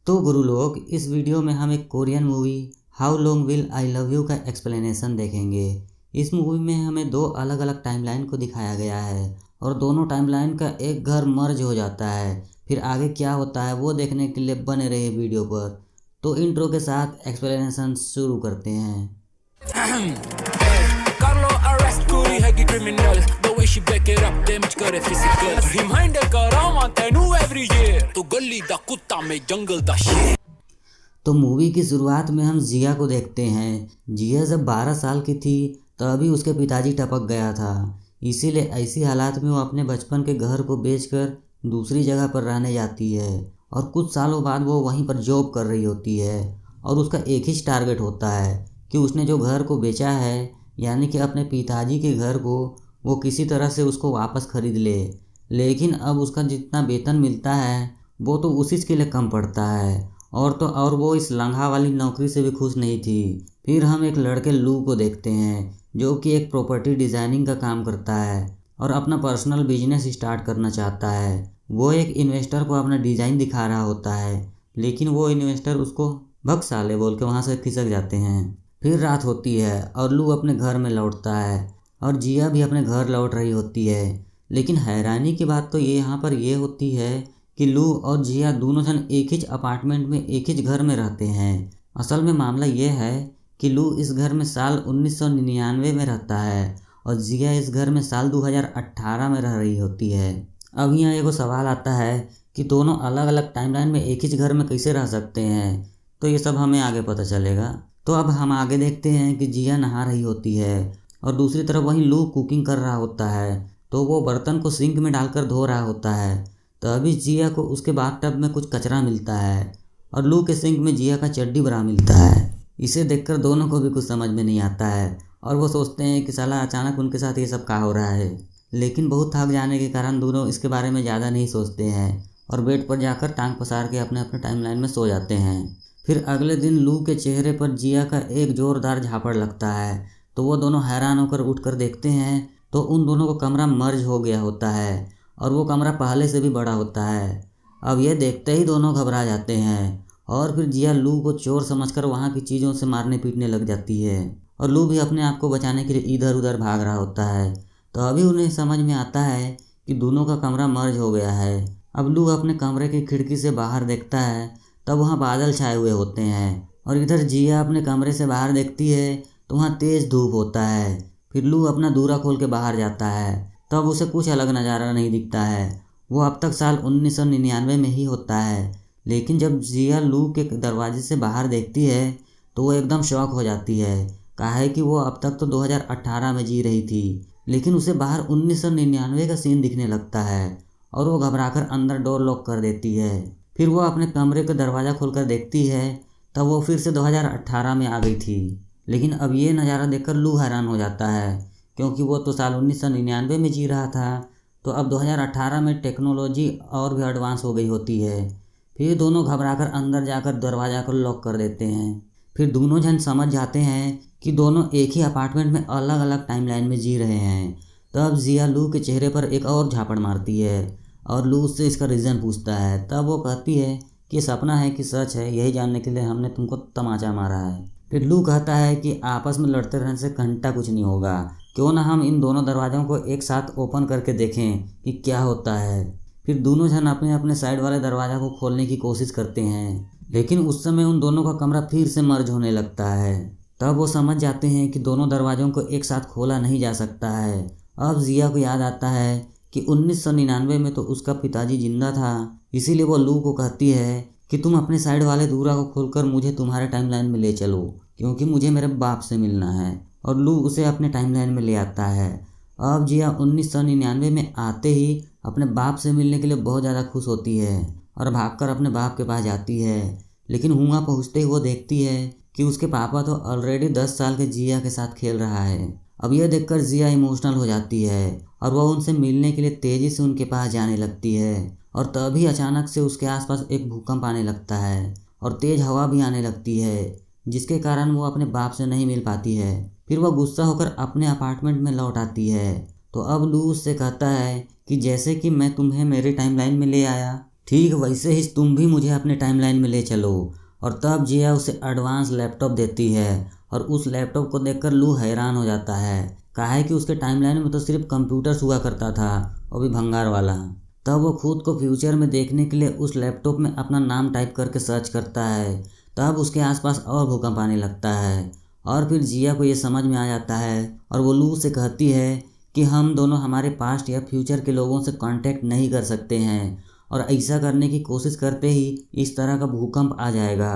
तो गुरु लोग, इस वीडियो में हम एक Korean movie how long will I love you का एक्सप्लेनेशन देखेंगे। इस मूवी में हमें दो अलग अलग टाइमलाइन को दिखाया गया है और दोनों टाइमलाइन का एक घर मर्ज हो जाता है। फिर आगे क्या होता है वो देखने के लिए बने रहिए वीडियो पर। तो इंट्रो के साथ एक्सप्लेनेशन शुरू करते हैं। Carlo arrest पूरी है कि criminal the way she back it up damage करे physical reminder करामा तेनू every year तो गली दा कुत्ता में जंगल दा शेर। तो मूवी की शुरुआत में हम जिया को देखते हैं। जिया जब 12 साल की थी तभी उसके पिताजी टपक गया था, इसीलिए ऐसी हालात में वो अपने बचपन के घर को बेचकर दूसरी जगह पर रहने जाती है और कुछ सालों बाद वो वहीं पर जॉब कर रही होती है। और उसका एक ही टारगेट होता है कि उसने जो घर को बेचा है यानी कि अपने पिताजी के घर को वो किसी तरह से उसको वापस खरीद ले। लेकिन अब उसका जितना वेतन मिलता है वो तो उसी के लिए कम पड़ता है और वो इस लंघा वाली नौकरी से भी खुश नहीं थी। फिर हम एक लड़के लू को देखते हैं जो कि एक प्रॉपर्टी डिज़ाइनिंग का काम करता है और अपना पर्सनल बिजनेस स्टार्ट करना चाहता है। वो एक इन्वेस्टर को अपना डिज़ाइन दिखा रहा होता है, लेकिन वो इन्वेस्टर उसको भग साले बोल के वहाँ से खिसक जाते हैं। फिर रात होती है और लू अपने घर में लौटता है और जिया भी अपने घर लौट रही होती है। लेकिन हैरानी की बात तो ये यहाँ पर ये होती है कि लू और जिया दोनों जन एक ही अपार्टमेंट में एक ही घर में रहते हैं। असल में मामला ये है कि लू इस घर में साल 1999 में रहता है और जिया इस घर में साल 2018 में रह रही होती है। अब यहाँ एगो सवाल आता है कि दोनों अलग अलग टाइमलाइन में एक ही घर में कैसे रह सकते हैं। तो ये सब हमें आगे पता चलेगा। तो अब हम आगे देखते हैं कि जिया नहा रही होती है और दूसरी तरफ वहीं लू कुकिंग कर रहा होता है। तो वो बर्तन को सिंक में डालकर धो रहा होता है। तभी जिया को उसके बाथटब में कुछ कचरा मिलता है और लू के सिंक में जिया का चड्डी भरा मिलता है। इसे देखकर दोनों को भी कुछ समझ में नहीं आता है और वो सोचते हैं कि साला अचानक उनके साथ ये सब क्या हो रहा है। लेकिन बहुत थक जाने के कारण दोनों इसके बारे में ज़्यादा नहीं सोचते हैं और बेड पर जाकर टांग पसार के अपने अपने टाइमलाइन में सो जाते हैं। फिर अगले दिन लू के चेहरे पर जिया का एक ज़ोरदार झापड़ लगता है। तो वो दोनों हैरान होकर उठकर देखते हैं तो उन दोनों को कमरा मर्ज हो गया होता है और वो कमरा पहले से भी बड़ा होता है। अब ये देखते ही दोनों घबरा जाते हैं और फिर जिया लू को चोर समझकर वहाँ की चीज़ों से मारने पीटने लग जाती है और लू भी अपने आप को बचाने के लिए इधर उधर भाग रहा होता है। तो अभी उन्हें समझ में आता है कि दोनों का कमरा मर्ज हो गया है। अब लू अपने कमरे की खिड़की से बाहर देखता है, तब वहाँ बादल छाए हुए होते हैं और इधर जिया अपने कमरे से बाहर देखती है तो वहाँ तेज़ धूप होता है। फिर लू अपना दूरा खोल के बाहर जाता है, तब उसे कुछ अलग नज़ारा नहीं दिखता है। वो अब तक साल 1999 में ही होता है। लेकिन जब जिया लू के दरवाजे से बाहर देखती है तो वो एकदम शॉक हो जाती है। कहा है कि वो अब तक तो 2018 में जी रही थी, लेकिन उसे बाहर 1999 का सीन दिखने लगता है और वो घबराकर अंदर डोर लॉक कर देती है। फिर वो अपने कमरे का दरवाज़ा खोलकर देखती है, तब वो फिर से 2018 में आ गई थी। लेकिन अब ये नज़ारा देखकर लू हैरान हो जाता है क्योंकि वो तो साल 1999 में जी रहा था। तो अब 2018 में टेक्नोलॉजी और भी एडवांस हो गई होती है। फिर दोनों घबराकर अंदर जाकर दरवाज़ा को लॉक कर देते हैं। फिर दोनों जन समझ जाते हैं कि दोनों एक ही अपार्टमेंट में अलग अलग टाइमलाइन में जी रहे हैं। तब जिया लू के चेहरे पर एक और झापड़ मारती है और लू उससे इसका रीज़न पूछता है। तब वो कहती है कि सपना है कि सच है, यही जानने के लिए हमने तुमको तमाचा मारा है। फिर लू कहता है कि आपस में लड़ते रहने से घंटा कुछ नहीं होगा, क्यों ना हम इन दोनों दरवाज़ों को एक साथ ओपन करके देखें कि क्या होता है। फिर दोनों जन अपने अपने साइड वाले दरवाज़ा को खोलने की कोशिश करते हैं, लेकिन उस समय उन दोनों का कमरा फिर से मर्ज होने लगता है। तब वो समझ जाते हैं कि दोनों दरवाज़ों को एक साथ खोला नहीं जा सकता है। अब जिया को याद आता है कि 1999 में तो उसका पिताजी जिंदा था, इसीलिए वो लू को कहती है कि तुम अपने साइड वाले दूरा को खोलकर मुझे तुम्हारे टाइमलाइन में ले चलो क्योंकि मुझे मेरे बाप से मिलना है। और लू उसे अपने टाइमलाइन में ले आता है। अब जिया 1999 में आते ही अपने बाप से मिलने के लिए बहुत ज़्यादा खुश होती है और भागकर अपने बाप के पास जाती है। लेकिन वहाँ पहुँचते ही वो देखती है कि उसके पापा तो ऑलरेडी 10 साल के जिया के साथ खेल रहा है। अब यह देखकर जिया इमोशनल हो जाती है और वह उनसे मिलने के लिए तेज़ी से उनके पास जाने लगती है। और तभी अचानक से उसके आसपास एक भूकंप आने लगता है और तेज़ हवा भी आने लगती है, जिसके कारण वो अपने बाप से नहीं मिल पाती है। फिर वह गुस्सा होकर अपने अपार्टमेंट में लौट आती है। तो अब लू उससे कहता है कि जैसे कि मैं तुम्हें मेरे टाइमलाइन में ले आया, ठीक वैसे ही तुम भी मुझे अपने टाइमलाइन में ले चलो। और तब जिया उसे एडवांस लैपटॉप देती है और उस लैपटॉप को देखकर लू हैरान हो जाता है। कहा है कि उसके टाइमलाइन में तो सिर्फ कंप्यूटर्स हुआ करता था, वो भी भंगार वाला। तब वो खुद को फ्यूचर में देखने के लिए उस लैपटॉप में अपना नाम टाइप करके सर्च करता है। तब उसके आसपास और भूकंप आने लगता है और फिर जिया को ये समझ में आ जाता है और वो लू से कहती है कि हम दोनों हमारे पास्ट या फ्यूचर के लोगों से कांटेक्ट नहीं कर सकते हैं और ऐसा करने की कोशिश करते ही इस तरह का भूकंप आ जाएगा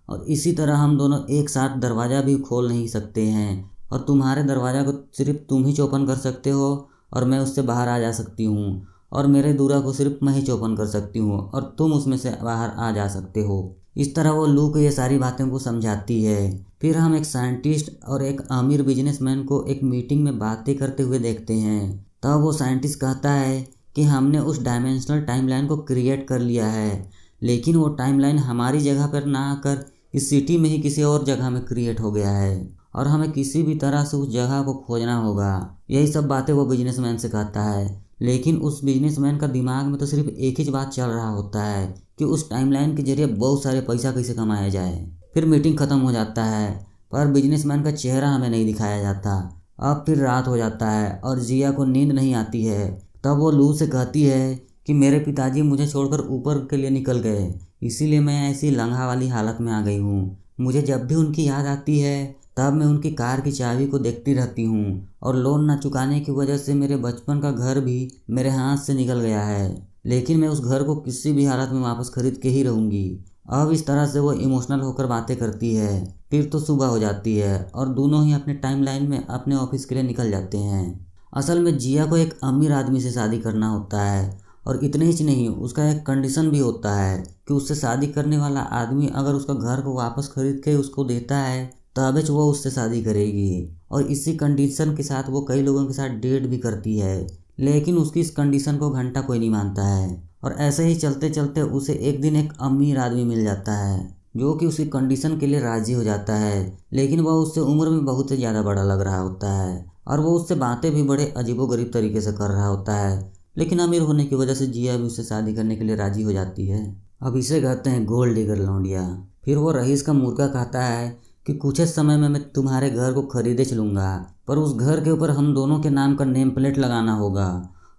और इसी तरह हम दोनों एक साथ दरवाज़ा भी खोल नहीं सकते हैं और तुम्हारे दरवाज़ा को सिर्फ तुम ही ओपन कर सकते हो और मैं उससे बाहर आ जा सकती हूँ और मेरे दूरा को सिर्फ मैं ही ओपन कर सकती हूँ और तुम उसमें से बाहर आ जा सकते हो। इस तरह वो लू को ये सारी बातें को समझाती है। फिर हम एक साइंटिस्ट और एक अमीर बिजनेसमैन को एक मीटिंग में बातें करते हुए देखते हैं। तब वो साइंटिस्ट कहता है कि हमने उस डायमेंशनल टाइमलाइन को क्रिएट कर लिया है, लेकिन वो टाइमलाइन हमारी जगह पर ना आकर इस सिटी में ही किसी और जगह में क्रिएट हो गया है और हमें किसी भी तरह से उस जगह को खोजना होगा। यही सब बातें वो बिजनेसमैन से कहता है, लेकिन उस बिजनेसमैन का दिमाग में तो सिर्फ एक ही बात चल रहा होता है कि उस टाइमलाइन के जरिए बहुत सारे पैसा कैसे कमाया जाए। फिर मीटिंग ख़त्म हो जाता है पर बिजनेसमैन का चेहरा हमें नहीं दिखाया जाता। अब फिर रात हो जाता है और जिया को नींद नहीं आती है। तब वो लू से कहती है कि मेरे पिताजी मुझे छोड़कर ऊपर के लिए निकल गए, इसीलिए मैं ऐसी लंघा वाली हालत में आ गई हूँ। मुझे जब भी उनकी याद आती है तब मैं उनकी कार की चाबी को देखती रहती हूँ और लोन ना चुकाने की वजह से मेरे बचपन का घर भी मेरे हाथ से निकल गया है, लेकिन मैं उस घर को किसी भी हालत में वापस खरीद के ही रहूँगी। अब इस तरह से वो इमोशनल होकर बातें करती है। फिर तो सुबह हो जाती है और दोनों ही अपने टाइमलाइन में अपने ऑफिस के लिए निकल जाते हैं। असल में जिया को एक अमीर आदमी से शादी करना होता है और इतने ही नहीं, उसका एक कंडीशन भी होता है कि उससे शादी करने वाला आदमी अगर उसका घर को वापस खरीद के उसको देता है तब वो उससे शादी करेगी। और इसी कंडीशन के साथ वो कई लोगों के साथ डेट भी करती है, लेकिन उसकी इस कंडीशन को घंटा कोई नहीं मानता है। और ऐसे ही चलते चलते उसे एक दिन एक अमीर आदमी मिल जाता है जो कि उसकी कंडीशन के लिए राज़ी हो जाता है, लेकिन वह उससे उम्र में बहुत ही ज़्यादा बड़ा लग रहा होता है और वो उससे बातें भी बड़े अजीबोगरीब तरीके से कर रहा होता है। लेकिन अमीर होने की वजह से जिया भी उससे शादी करने के लिए राज़ी हो जाती है। अब इसे कहते हैं गोल्ड डिगर लौंडिया। फिर वो रईस का मुर्गा कहता है कि कुछ समय में मैं तुम्हारे घर को खरीदे चलूँगा, पर उस घर के ऊपर हम दोनों के नाम का नेम प्लेट लगाना होगा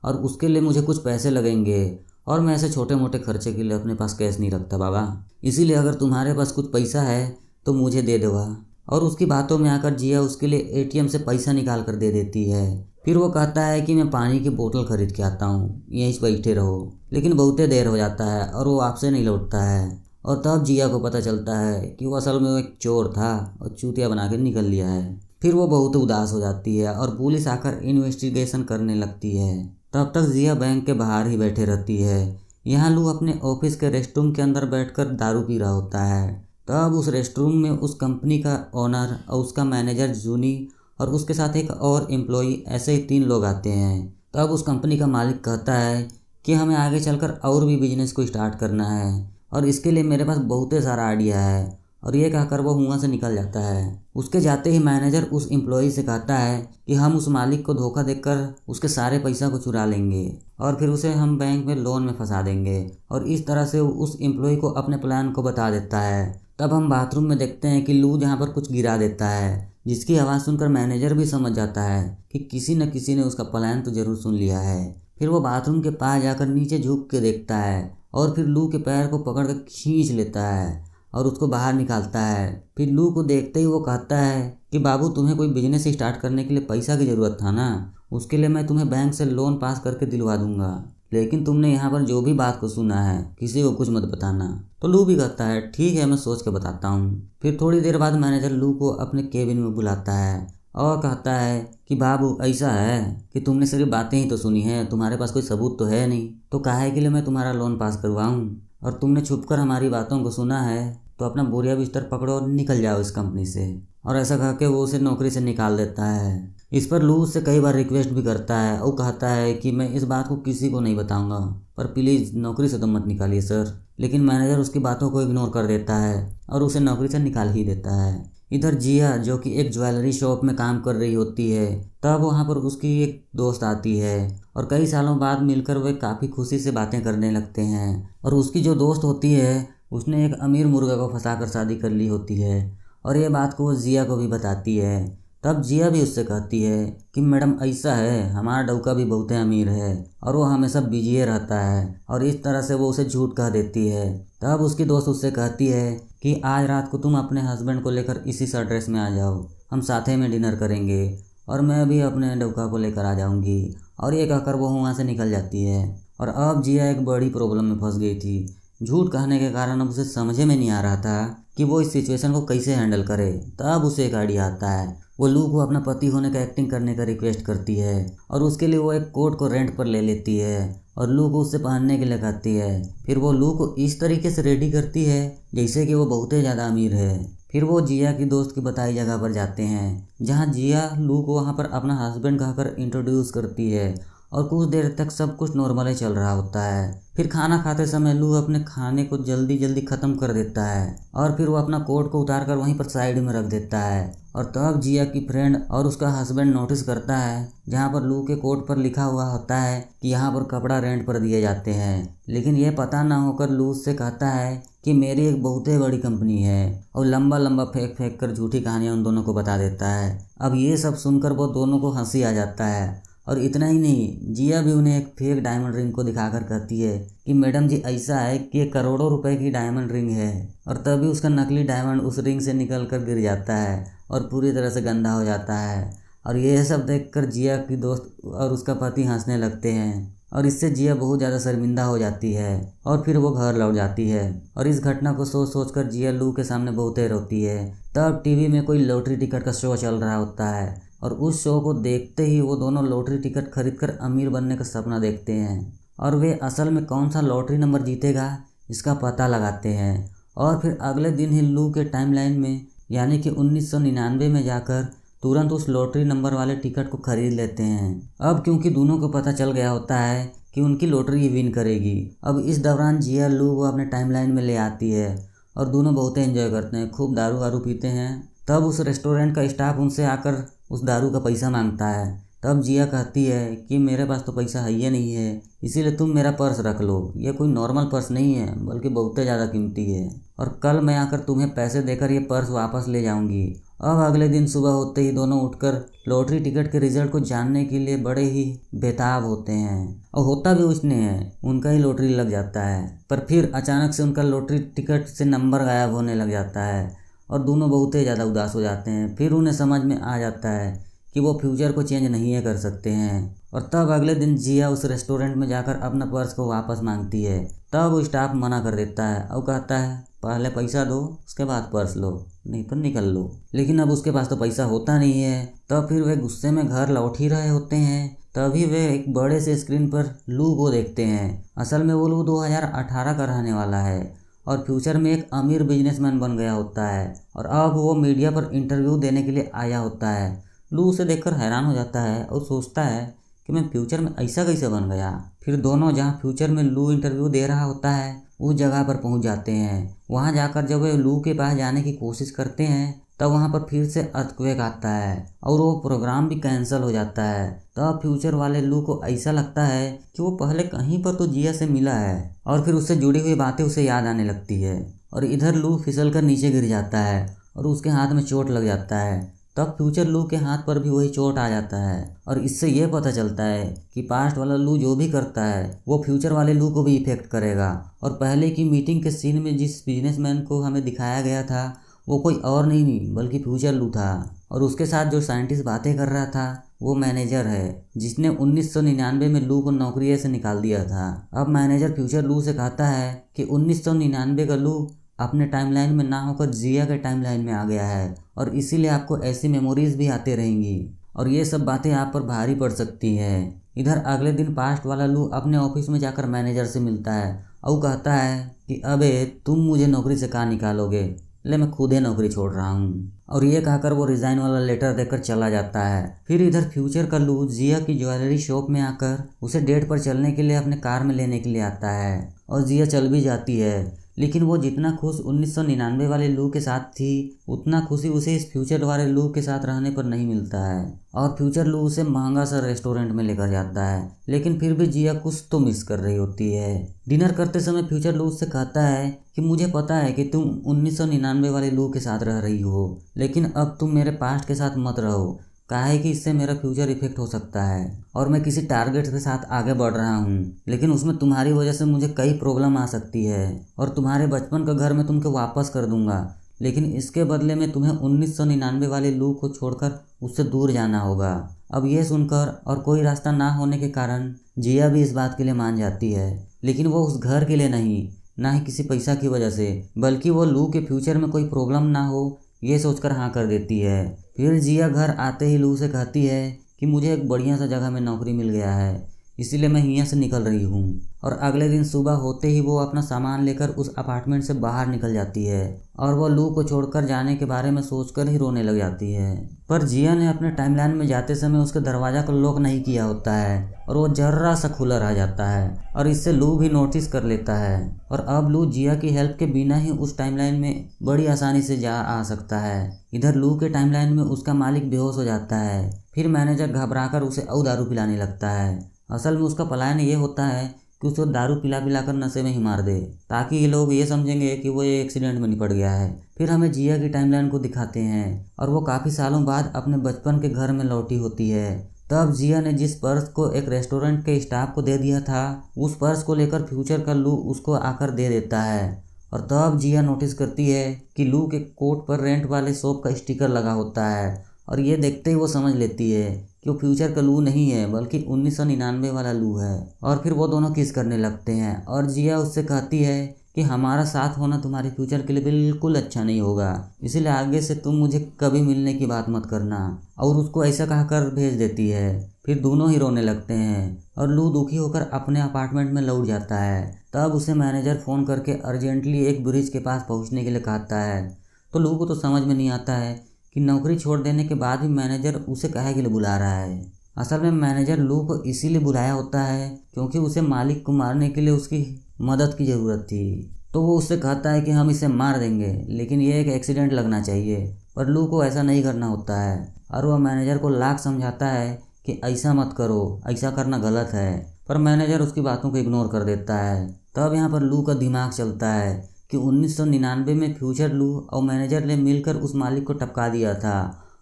और उसके लिए मुझे कुछ पैसे लगेंगे और मैं ऐसे छोटे मोटे खर्चे के लिए अपने पास कैश नहीं रखता बाबा, इसीलिए अगर तुम्हारे पास कुछ पैसा है तो मुझे दे देगा। और उसकी बातों में आकर जिया उसके लिए एटीएम से पैसा निकाल कर दे देती है। फिर वो कहता है कि मैं पानी की बोतल खरीद के आता हूँ, यहीं से बैठे रहो। लेकिन बहुत देर हो जाता है और वो आपसे नहीं लौटता है और तब जिया को पता चलता है कि वो असल में वो एक चोर था और चूतिया बना के निकल लिया है। फिर वो बहुत उदास हो जाती है और पुलिस आकर इन्वेस्टिगेशन करने लगती है। तब तक जिया बैंक के बाहर ही बैठे रहती है। यहाँ लू अपने ऑफिस के रेस्टरूम के अंदर बैठकर दारू पी रहा होता है। तब उस रेस्टरूम में उस कंपनी का ओनर और उसका मैनेजर जूनी और उसके साथ एक और एम्प्लॉई, ऐसे ही 3 लोग आते हैं। तब उस कंपनी का मालिक कहता है कि हमें आगे चलकर और भी बिजनेस को स्टार्ट करना है और इसके लिए मेरे पास बहुत सारा आइडिया है। और ये कहकर वो वहाँ से निकल जाता है। उसके जाते ही मैनेजर उस एम्प्लॉई से कहता है कि हम उस मालिक को धोखा देकर उसके सारे पैसा को चुरा लेंगे और फिर उसे हम बैंक में लोन में फंसा देंगे। और इस तरह से उस एम्प्लॉई को अपने प्लान को बता देता है। तब हम बाथरूम में देखते हैं कि लू जहाँ पर कुछ गिरा देता है, जिसकी आवाज़ सुनकर मैनेजर भी समझ जाता है कि किसी न किसी ने उसका प्लान तो ज़रूर सुन लिया है। फिर वो बाथरूम के पास जाकर नीचे झुक के देखता है और फिर लू के पैर को पकड़ कर खींच लेता है और उसको बाहर निकालता है। फिर लू को देखते ही वो कहता है कि बाबू, तुम्हें कोई बिजनेस स्टार्ट करने के लिए पैसा की ज़रूरत था ना, उसके लिए मैं तुम्हें बैंक से लोन पास करके दिलवा दूंगा, लेकिन तुमने यहाँ पर जो भी बात को सुना है किसी को कुछ मत बताना। तो लू भी कहता है ठीक है, मैं सोच के बताता हूँ। फिर थोड़ी देर बाद मैनेजर लू को अपने केबिन में बुलाता है और कहता है कि बाबू, ऐसा है कि तुमने सिर्फ बातें ही तो सुनी है, तुम्हारे पास कोई सबूत तो है नहीं, तो काहे के लिए मैं तुम्हारा लोन पास करवाऊँ। और तुमने छुपकर हमारी बातों को सुना है तो अपना बोरिया बिस्तर पकड़ो और निकल जाओ इस कंपनी से। और ऐसा कह के वो उसे नौकरी से निकाल देता है। इस पर लू उससे कई बार रिक्वेस्ट भी करता है और कहता है कि मैं इस बात को किसी को नहीं बताऊंगा, पर प्लीज़ नौकरी से तो मत निकालिए सर। लेकिन मैनेजर उसकी बातों को इग्नोर कर देता है और उसे नौकरी से निकाल ही देता है। इधर जिया जो कि एक ज्वेलरी शॉप में काम कर रही होती है, तब वहाँ पर उसकी एक दोस्त आती है और कई सालों बाद मिलकर वे काफ़ी खुशी से बातें करने लगते हैं। और उसकी जो दोस्त होती है उसने एक अमीर मुर्गा को फंसाकर शादी कर ली होती है और ये बात को वो जिया को भी बताती है। तब जिया भी उससे कहती है कि मैडम ऐसा है, हमारा डौका भी बहुत अमीर है और वो हमेशा बिजी रहता है, और इस तरह से वो उसे झूठ कह देती है। तब उसकी दोस्त उससे कहती है कि आज रात को तुम अपने हस्बैंड को लेकर इसी एड्रेस में आ जाओ, हम साथ में डिनर करेंगे और मैं भी अपने डौका को लेकर आ जाऊंगी। और ये कहकर वो वहाँ से निकल जाती है। और अब जिया एक बड़ी प्रॉब्लम में फंस गई थी। झूठ कहने के कारण अब उसे समझ में नहीं आ रहा था कि वो इस सिचुएशन को कैसे हैंडल करे। तब उसे एक आइडिया आता है। वो लू को अपना पति होने का एक्टिंग करने का रिक्वेस्ट करती है और उसके लिए वो एक कोट को रेंट पर ले लेती है और लू को उससे पहनने के लिए कहती है। फिर वो लू को इस तरीके से रेडी करती है जैसे कि वो बहुत ही ज़्यादा अमीर है। फिर वो जिया की दोस्त की बताई जगह पर जाते हैं, जहाँ जिया लू को वहाँ पर अपना हस्बैंड कहकर इंट्रोड्यूस करती है और कुछ देर तक सब कुछ नॉर्मल ही चल रहा होता है। फिर खाना खाते समय लू अपने खाने को जल्दी जल्दी ख़त्म कर देता है और फिर वो अपना कोट को उतार कर वहीं पर साइड में रख देता है। और तब जिया की फ्रेंड और उसका हस्बैंड नोटिस करता है जहाँ पर लू के कोट पर लिखा हुआ होता है कि यहाँ पर कपड़ा रेंट पर दिए जाते हैं। लेकिन यह पता ना होकर लू उससे कहता है कि मेरी एक बहुत ही बड़ी कंपनी है और लंबा लंबा फेंक फेंक कर झूठी कहानियाँ उन दोनों को बता देता है। अब ये सब सुनकर वो दोनों को हंसी आ जाता है। और इतना ही नहीं, जिया भी उन्हें एक फेक डायमंड रिंग को दिखाकर कहती है कि मैडम जी ऐसा है कि ये करोड़ों रुपए की डायमंड रिंग है। और तभी उसका नकली डायमंड उस रिंग से निकल कर गिर जाता है और पूरी तरह से गंदा हो जाता है। और यह सब देखकर जिया की दोस्त और उसका पति हंसने लगते हैं और इससे जिया बहुत ज़्यादा शर्मिंदा हो जाती है और फिर वो घर लौट जाती है। और इस घटना को सोच सोच कर जिया लू के सामने बहुत ही रोती है। तब टीवी में कोई लॉटरी टिकट का शो चल रहा होता है और उस शो को देखते ही वो दोनों लॉटरी टिकट खरीदकर अमीर बनने का सपना देखते हैं और वे असल में कौन सा लॉटरी नंबर जीतेगा इसका पता लगाते हैं। और फिर अगले दिन ही लू के टाइमलाइन में यानी कि 1999 में जाकर तुरंत उस लॉटरी नंबर वाले टिकट को खरीद लेते हैं। अब क्योंकि दोनों को पता चल गया होता है कि उनकी लॉटरी ही विन करेगी। अब इस दौरान जिया लू को अपने टाइमलाइन में ले आती है और दोनों बहुत एंजॉय करते हैं, खूब दारू वारू पीते हैं। तब उस रेस्टोरेंट का स्टाफ उनसे आकर उस दारू का पैसा मांगता है। तब जिया कहती है कि मेरे पास तो पैसा है ही नहीं है, इसीलिए तुम मेरा पर्स रख लो। ये कोई नॉर्मल पर्स नहीं है बल्कि बहुत ज़्यादा कीमती है और कल मैं आकर तुम्हें पैसे देकर ये पर्स वापस ले जाऊंगी। अब अगले दिन सुबह होते ही दोनों उठकर लॉटरी टिकट के रिजल्ट को जानने के लिए बड़े ही बेताब होते हैं और होता भी उसने है, उनका ही लॉटरी लग जाता है। पर फिर अचानक से उनका लॉटरी टिकट से नंबर गायब होने लग जाता है और दोनों बहुत ही ज़्यादा उदास हो जाते हैं। फिर उन्हें समझ में आ जाता है कि वो फ्यूचर को चेंज नहीं कर सकते हैं। और तब अगले दिन जिया उस रेस्टोरेंट में जाकर अपना पर्स को वापस मांगती है। तब वो स्टाफ मना कर देता है और कहता है पहले पैसा दो उसके बाद पर्स लो, नहीं तो निकल लो। लेकिन अब उसके पास तो पैसा होता नहीं है। तब फिर वे गुस्से में घर लौट ही रहे होते हैं, तभी वे एक बड़े से स्क्रीन पर लू को देखते हैं। असल में वो लू 2018 का रहने वाला है और फ्यूचर में एक अमीर बिजनेसमैन बन गया होता है और अब वो मीडिया पर इंटरव्यू देने के लिए आया होता है। लू उसे देखकर हैरान हो जाता है और सोचता है कि मैं फ्यूचर में ऐसा कैसे बन गया। फिर दोनों जहाँ फ्यूचर में लू इंटरव्यू दे रहा होता है उस जगह पर पहुँच जाते हैं। वहाँ जाकर जब वे लू के पास जाने की कोशिश करते हैं तब वहाँ पर फिर से अर्थक्वेक आता है और वो प्रोग्राम भी कैंसिल हो जाता है। तब फ्यूचर वाले लू को ऐसा लगता है कि वो पहले कहीं पर तो जिया से मिला है और फिर उससे जुड़ी हुई बातें उसे याद आने लगती है। और इधर लू फिसल कर नीचे गिर जाता है और उसके हाथ में चोट लग जाता है। तब फ्यूचर लू के हाथ पर भी वही चोट आ जाता है और इससे ये पता चलता है कि पास्ट वाला लू जो भी करता है वो फ्यूचर वाले लू को भी इफेक्ट करेगा। और पहले की मीटिंग के सीन में जिस बिजनेसमैन को हमें दिखाया गया था वो कोई और नहीं बल्कि फ्यूचर लू था और उसके साथ जो साइंटिस्ट बातें कर रहा था वो मैनेजर है जिसने 1999 में लू को नौकरी से निकाल दिया था। अब मैनेजर फ्यूचर लू से कहता है कि 1999 का लू अपने टाइमलाइन में ना होकर जिया के टाइमलाइन में आ गया है और इसीलिए आपको ऐसी मेमोरीज भी आती रहेंगी और ये सब बातें आप पर भारी पड़ सकती है। इधर अगले दिन पास्ट वाला लू अपने ऑफिस में जाकर मैनेजर से मिलता है और कहता है कि अबे तुम मुझे नौकरी से कहाँ निकालोगे, ले मैं खुद ही नौकरी छोड़ रहा हूँ। और ये कहकर वो रिज़ाइन वाला लेटर देकर चला जाता है। फिर इधर फ्यूचर का लू जिया की ज्वेलरी शॉप में आकर उसे डेट पर चलने के लिए अपने कार में लेने के लिए आता है और जिया चल भी जाती है। लेकिन वो जितना खुश 1999 वाले लू के साथ थी उतना खुशी उसे इस फ्यूचर वाले लू के साथ रहने पर नहीं मिलता है। और फ्यूचर लू उसे महंगा सा रेस्टोरेंट में लेकर जाता है, लेकिन फिर भी जिया कुछ तो मिस कर रही होती है। डिनर करते समय फ्यूचर लू उससे कहता है कि मुझे पता है कि तुम 1999 वाले लू के साथ रह रही हो, लेकिन अब तुम मेरे पास्ट के साथ मत रहो, काहे कि इससे मेरा फ्यूचर इफेक्ट हो सकता है और मैं किसी टारगेट के साथ आगे बढ़ रहा हूँ, लेकिन उसमें तुम्हारी वजह से मुझे कई प्रॉब्लम आ सकती है और तुम्हारे बचपन का घर मैं तुमको वापस कर दूंगा, लेकिन इसके बदले में तुम्हें 1999 वाले लू को छोड़कर उससे दूर जाना होगा। अब ये सुनकर और कोई रास्ता ना होने के कारण जिया भी इस बात के लिए मान जाती है, लेकिन वो उस घर के लिए नहीं, ना ही किसी पैसा की वजह से, बल्कि वो लू के फ्यूचर में कोई प्रॉब्लम ना हो ये सोचकर हाँ कर देती है। फिर जिया घर आते ही लू से कहती है कि मुझे एक बढ़िया सा जगह में नौकरी मिल गया है, इसीलिए मैं यहाँ से निकल रही हूँ। और अगले दिन सुबह होते ही वो अपना सामान लेकर उस अपार्टमेंट से बाहर निकल जाती है और वो लू को छोड़कर जाने के बारे में सोचकर ही रोने लग जाती है। पर जिया ने अपने टाइमलाइन में जाते समय उसके दरवाज़ा को लॉक नहीं किया होता है और वो जर्रा सा खुला रह जाता है और इससे लू भी नोटिस कर लेता है। और अब लू जिया की हेल्प के बिना ही उस टाइमलाइन में बड़ी आसानी से जा आ सकता है। इधर लू के टाइमलाइन में उसका मालिक बेहोश हो जाता है। फिर मैनेजर घबराकर उसे और दारू पिलाने लगता है। असल में उसका प्लान ये होता है कि उसको दारू पिला पिलाकर नशे में ही मार दे, ताकि ये लोग ये समझेंगे कि वो एक एक्सीडेंट में निपट गया है। फिर हमें जिया की टाइमलाइन को दिखाते हैं और वो काफ़ी सालों बाद अपने बचपन के घर में लौटी होती है। तब जिया ने जिस पर्स को एक रेस्टोरेंट के स्टाफ को दे दिया था, उस पर्स को लेकर फ्यूचर का लू उसको आकर दे देता है। और तब जिया नोटिस करती है कि लू के कोट पर रेंट वाले शॉप का स्टिकर लगा होता है और ये देखते ही वो समझ लेती है कि वो फ्यूचर का लू नहीं है बल्कि 1999 वाला लू है। और फिर वो दोनों किस करने लगते हैं और जिया उससे कहती है कि हमारा साथ होना तुम्हारे फ्यूचर के लिए बिल्कुल अच्छा नहीं होगा, इसीलिए आगे से तुम मुझे कभी मिलने की बात मत करना। और उसको ऐसा कहकर भेज देती है। फिर दोनों ही रोने लगते हैं और लू दुखी होकर अपने अपार्टमेंट में लौट जाता है। तब उसे मैनेजर फ़ोन करके अर्जेंटली एक ब्रिज के पास पहुँचने के लिए कहता है। तो लू को तो समझ में नहीं आता है कि नौकरी छोड़ देने के बाद भी मैनेजर उसे काहे के लिए बुला रहा है। असल में मैनेजर लू को इसीलिए बुलाया होता है क्योंकि उसे मालिक को मारने के लिए उसकी मदद की ज़रूरत थी। तो वो उससे कहता है कि हम इसे मार देंगे, लेकिन ये एक एक्सीडेंट लगना चाहिए। पर लू को ऐसा नहीं करना होता है और वह मैनेजर को लाख समझाता है कि ऐसा मत करो, ऐसा करना गलत है, पर मैनेजर उसकी बातों को इग्नोर कर देता है। तब यहाँ पर लू का दिमाग चलता है कि 1999 में फ्यूचर लू और मैनेजर ने मिलकर उस मालिक को टपका दिया था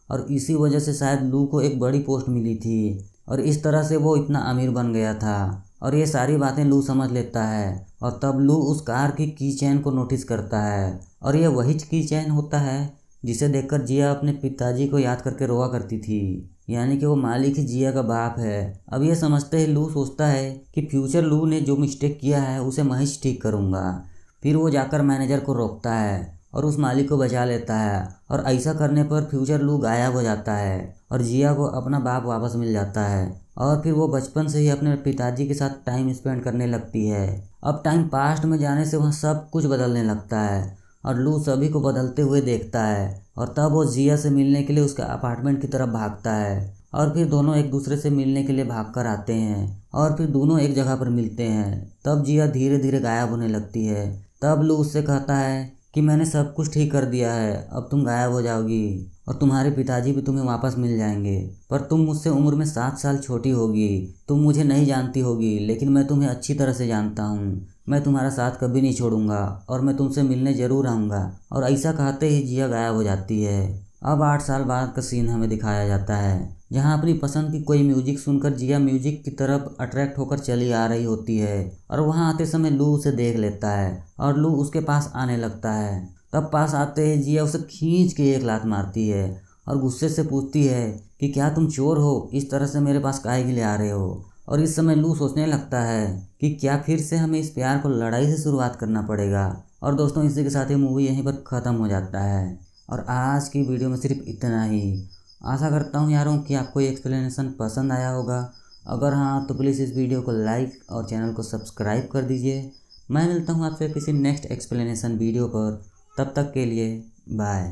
और इसी वजह से शायद लू को एक बड़ी पोस्ट मिली थी और इस तरह से वो इतना अमीर बन गया था। और ये सारी बातें लू समझ लेता है और तब लू उस कार की चेन को नोटिस करता है और ये वही की चेन होता है जिसे देखकर जिया अपने पिताजी को याद करके रोआ करती थी, यानी कि वो मालिक ही जिया का बाप है। अब ये समझते ही लू सोचता है कि फ्यूचर लू ने जो मिस्टेक किया है उसे मैं ही ठीक करूँगा। फिर वो जाकर मैनेजर को रोकता है और उस मालिक को बचा लेता है और ऐसा करने पर फ्यूचर लू गायब हो जाता है और जिया को अपना बाप वापस मिल जाता है। और फिर वो बचपन से ही अपने पिताजी के साथ टाइम स्पेंड करने लगती है। अब टाइम पास्ट में जाने से वहाँ सब कुछ बदलने लगता है और लू सभी को बदलते हुए देखता है और तब वो जिया से मिलने के लिए उसके अपार्टमेंट की तरफ भागता है और फिर दोनों एक दूसरे से मिलने के लिए भागकर आते हैं और फिर दोनों एक जगह पर मिलते हैं। तब जिया धीरे धीरे गायब होने लगती है। तब लू उससे कहता है कि मैंने सब कुछ ठीक कर दिया है, अब तुम गायब हो जाओगी और तुम्हारे पिताजी भी तुम्हें वापस मिल जाएंगे, पर तुम मुझसे उम्र में 7 साल छोटी होगी। तुम मुझे नहीं जानती होगी, लेकिन मैं तुम्हें अच्छी तरह से जानता हूँ। मैं तुम्हारा साथ कभी नहीं छोड़ूंगा और मैं तुमसे मिलने ज़रूर आऊँगा। और ऐसा कहते ही जिया गायब हो जाती है। अब 8 साल बाद का सीन हमें दिखाया जाता है, जहाँ अपनी पसंद की कोई म्यूजिक सुनकर जिया म्यूजिक की तरफ अट्रैक्ट होकर चली आ रही होती है और वहाँ आते समय लू उसे देख लेता है और लू उसके पास आने लगता है। तब पास आते ही जिया उसे खींच के एक लात मारती है और गुस्से से पूछती है कि क्या तुम चोर हो, इस तरह से मेरे पास काहे के लिए आ रहे हो। और इस समय लू सोचने लगता है कि क्या फिर से हमें इस प्यार को लड़ाई से शुरुआत करना पड़ेगा। और दोस्तों इसी के साथ ये मूवी यहीं पर ख़त्म हो जाता है। और आज की वीडियो में सिर्फ इतना ही। आशा करता हूँ यारों कि आपको ये एक्सप्लेनेशन पसंद आया होगा। अगर हाँ तो प्लीज़ इस वीडियो को लाइक और चैनल को सब्सक्राइब कर दीजिए। मैं मिलता हूँ आपसे किसी नेक्स्ट एक्सप्लेनेशन वीडियो पर, तब तक के लिए बाय।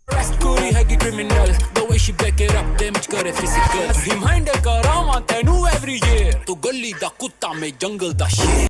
कुड़ी हैगी criminal the way she back it up damage करे फिजिकल रिमाइंडर करावां तैनू एवरी ईयर तू गली दा कुत्ता में जंगल दा शेर।